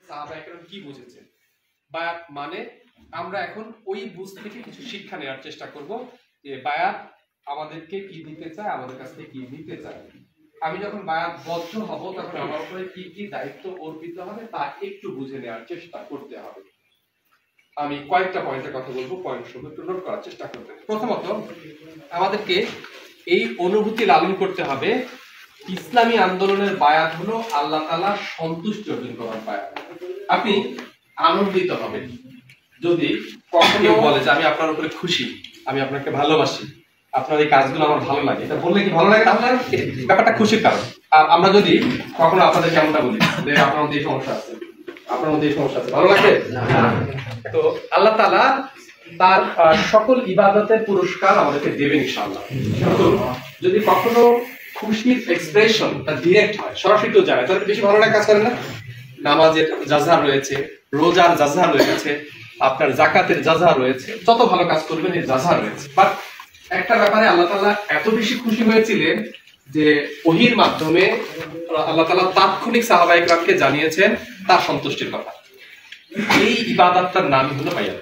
সাহাবা একরাম কি বুঝেছেন। বায়াত মানে আমরা এখন ওই বুঝ থেকে কিছু শিক্ষা নেওয়ার চেষ্টা করব যে বায়াত আমাদেরকে কি দিতে চায়, আমাদের কাছ থেকে কি নিতে চায়। আমি যখন বায়াতবদ্ধ হব তখন আমার উপরে কি কি দায়িত্ব অর্পিত হবে তা একটু বুঝে নেওয়ার চেষ্টা করতে হবে। আমি কয়েকটা পয়েন্টের কথা বলবো, পয়েন্ট সমূহ একটু নোট করার চেষ্টা করতে। প্রথমত আমাদেরকে এই অনুভূতি লালন করতে হবে ইসলামী আন্দোলনের বায়াত হলো আল্লাহ তাআলার সন্তুষ্টি অর্জন করার বায়াত। আপনি আনন্দিত হবেন যদি কখনো বলে যে আমি আপনার উপরে খুশি, আমি আপনাকে ভালোবাসি, আপনার এই কাজগুলো আমার ভালো লাগে, এটা বললে কি ভালো লাগে? আপনার ব্যাপারটা খুশির কারণ। আর আমরা যদি কখনো আপনাদের কেমনটা বলি যে আপনার মধ্যে এই সমস্যা আছে, আপনার মধ্যে এই সমস্যা আছে, ভালো লাগবে? তো আল্লাহ তাআলা তার সকল ইবাদতের পুরস্কার আমাদেরকে দেবেন ইনশাআল্লাহ। কিন্তু যদি কখনো খুশির এক্সপ্রেশন তা ডিরেক্ট হয়, সরাসরি তো যায়, তাহলে বেশি ভালো লাগে কাজ করে না? নামাজের জাযা রয়েছে, রোজার জাযা রয়েছে, আপনার যাকাতের জাযা রয়েছে, যত ভালো কাজ করবেন এর জাযা রয়েছে। বাট একটা ব্যাপারে আল্লাহ তাআলা এত বেশি খুশি হয়েছিলেন যে ওহীর মাধ্যমে আল্লাহ তাআলা তাৎক্ষণিক সাহাবায়ে কেরামকে জানিয়েছেন তার সন্তুষ্টির কথা। এই ইবাদতটার নাম হলো বায়াত।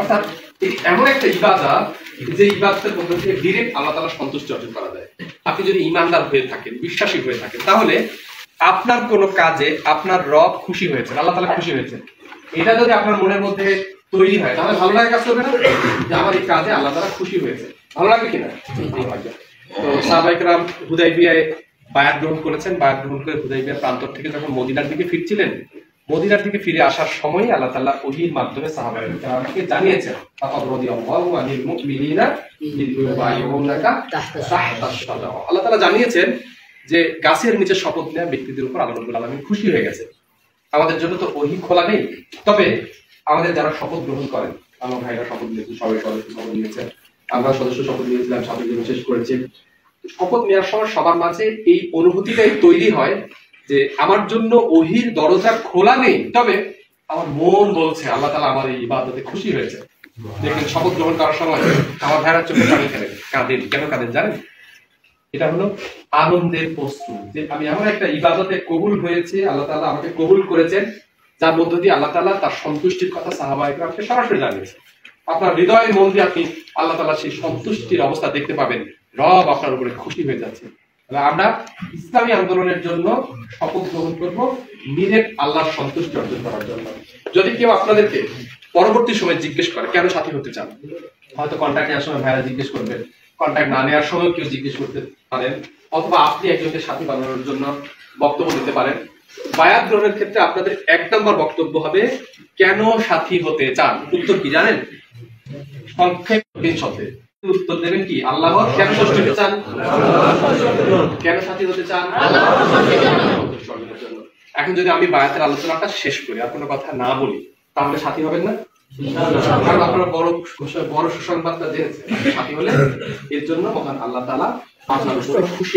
অর্থাৎ এমন একটা ইবাদত যে ইবাদতের মধ্য থেকে ডিরেক্ট আল্লাহ তাআলার সন্তুষ্টি অর্জন করা যায়। আপনি যদি ঈমানদার হয়ে থাকেন, বিশ্বাসী হয়ে থাকেন, তাহলে আপনার কোনো কাজে আপনার রব খুশি হয়েছে, আল্লাহ তাআলা খুশি হয়েছে, এটা যদি আপনার মনের মধ্যে তৈরি হয় তাহলে ভালো লাগে কাজ করবে না? যে আমার এই কাজে আল্লাহ তাআলা খুশি হয়েছে, ভালো লাগবে কিনা? তো সাহাবায়ে কেরাম হুদায়বিয়ায় বায়াত গ্রহণ করেছেন। বায়াত গ্রহণ করে হুদায়বিয়ার প্রান্তর থেকে যখন মদিনার দিকে ফিরছিলেন, মদিনার থেকে ফিরে আসার সময় আল্লাহ তাআলা ওহীর মাধ্যমে সাহাবায়ে কেরামকে জানিয়েছেন ফাকাদ রাদিয়াল্লাহু আনিল মুমিনিনা ইয ইউবাইউনাকা তাহতা আশ-শাজারা। আল্লাহ তাআলা জানিয়েছেন যে গাছের নিচে শপথ নেওয়া ব্যক্তিদের উপর আল্লাহ রাব্বুল আলামিন খুশি হয়ে গেছে। আমাদের জন্য তো ওহী খোলা নেই, তবে আমাদের যারা শপথ গ্রহণ করেন, আমার ভাইরা শপথ নিয়েছে, সবাই শপথ নিয়েছে, আমরা সদস্য শপথ নিয়েছিলাম, সাথে শেষ করেছি। শপথ নেওয়ার সময় সবার মাঝে এই অনুভূতিটাই তৈরি হয় যে আমার জন্য ওহীর দরজা খোলা নেই, তবে আমার মন বলছে আল্লাহ তাআলা আমার এই ইবাদতে খুশি হয়েছে। দেখেন শপথ গ্রহণ করার সময় আমার ভাইরা চোখে পানি ফেলে, কাঁদেন। কেন কাঁদেন জানেন? এটা হলো আনন্দের বস্তু যে আমি এমন একটা ইবাদতে কবুল হয়েছে, আল্লাহ তাআলা আমাকে কবুল করেছেন, যার মধ্য দিয়ে আল্লাহ তাআলা তার সন্তুষ্টির কথা সাহাবায়ে কেরামকে সরাসরি জানিয়েছেন। আপনার হৃদয়ের মন দিয়ে আপনি আল্লাহ তাআলা সেই সন্তুষ্টির অবস্থা দেখতে পাবেন, রব আপনার উপরে খুশি হয়ে যাচ্ছে। আমরা ইসলামী আন্দোলনের জন্য শপথ গ্রহণ করব ডিরেক্ট আল্লাহর সন্তুষ্টি অর্জন করার জন্য। যদি কেউ আপনাদেরকে পরবর্তী সময় জিজ্ঞেস করে কেন সাথী হতে চান, হয়তো কন্ট্যাক্ট নেওয়ার সময় ভাইরা জিজ্ঞেস করবেন, কন্ট্যাক্ট না নেওয়ার সময় কেউ জিজ্ঞেস করতে পারেন, অথবা আপনি একজনকে সাথী বানানোর জন্য বক্তব্য দিতে পারেন। বায়াত গ্রহণের ক্ষেত্রে আপনাদের এক নম্বর বক্তব্য হবে কেন সাথী হতে চান। উত্তর কি জানেন? সংক্ষেপ শব্দে উত্তর দেবেন কি? আল্লাহর। কেন সাথী হতে চান? কেন সাথী হতে চান? এখন যদি আমি বায়াতের আলোচনাটা শেষ করি আর কোনো কথা না বলি, তাহলে সাথী হবেন না? কারণ আপনারা বড় সুসংবাদটা জেনেছেন, সাথী হলে এর জন্য মহান আল্লাহ তাআলা আপনার উপরে খুশি।